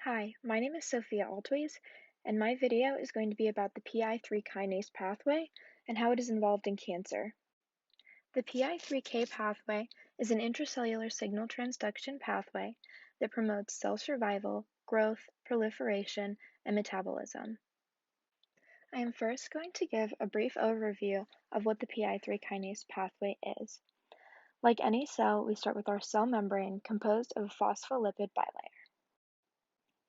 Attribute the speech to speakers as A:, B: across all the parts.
A: Hi, my name is Sophia Altways, and my video is going to be about the PI3 kinase pathway and how it is involved in cancer. The PI3K pathway is an intracellular signal transduction pathway that promotes cell survival, growth, proliferation, and metabolism. I am first going to give a brief overview of what the PI3 kinase pathway is. Like any cell, we start with our cell membrane composed of a phospholipid bilayer.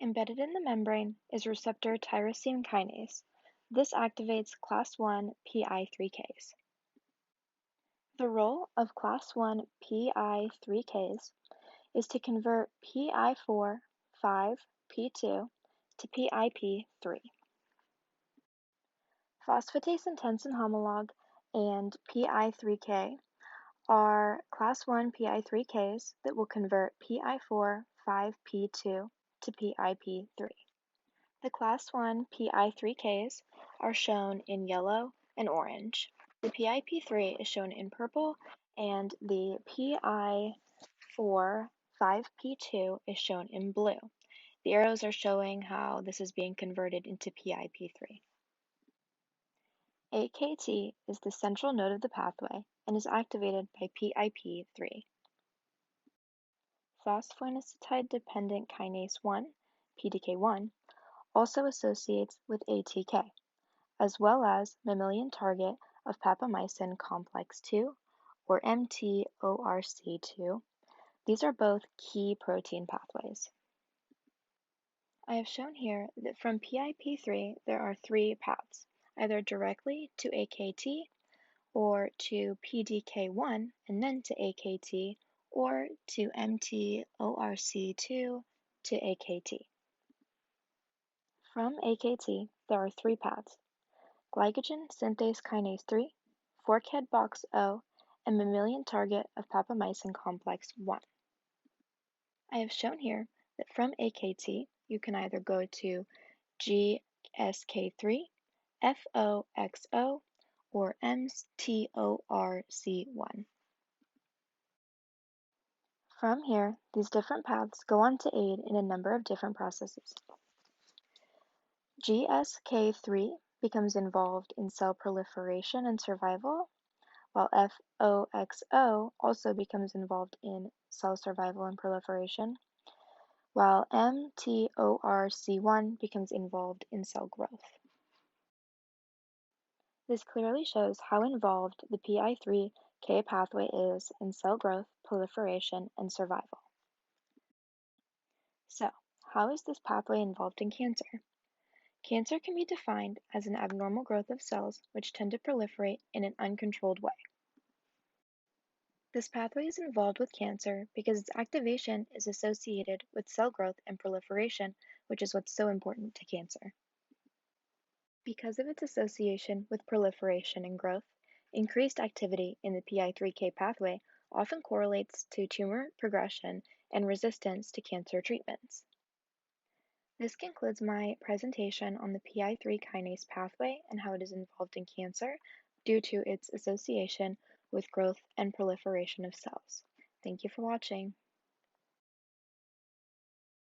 A: Embedded in the membrane is receptor tyrosine kinase. This activates class 1 PI3Ks. The role of class 1 PI3Ks is to convert PI4, 5P2 to PIP3. Phosphatase intensin homolog and PI3K are class 1 PI3Ks that will convert PI4, 5P2 to PIP3. The class 1 PI3Ks are shown in yellow and orange. The PIP3 is shown in purple, and the PI4 5P2 is shown in blue. The arrows are showing how this is being converted into PIP3. AKT is the central node of the pathway and is activated by PIP3. Phosphoinositide-dependent kinase 1, PDK1, also associates with ATK, as well as mammalian target of papamycin complex 2, or MTORC2. These are both key protein pathways. I have shown here that from PIP3 there are three paths, either directly to AKT, or to PDK1 and then to AKT, or to MTORC2 to AKT. From AKT, there are three paths: glycogen synthase kinase 3, forkhead box O, and mammalian target of papamycin complex 1. I have shown here that from AKT, you can either go to GSK3, FOXO, or MTORC1. From here, these different paths go on to aid in a number of different processes. GSK3 becomes involved in cell proliferation and survival, while FOXO also becomes involved in cell survival and proliferation, while MTORC1 becomes involved in cell growth. This clearly shows how involved the PI3K pathway is in cell growth, proliferation, and survival. So, how is this pathway involved in cancer? Cancer can be defined as an abnormal growth of cells which tend to proliferate in an uncontrolled way. This pathway is involved with cancer because its activation is associated with cell growth and proliferation, which is what's so important to cancer. Because of its association with proliferation and growth, increased activity in the PI3K pathway often correlates to tumor progression and resistance to cancer treatments. This concludes my presentation on the PI3 kinase pathway and how it is involved in cancer due to its association with growth and proliferation of cells. Thank you for watching.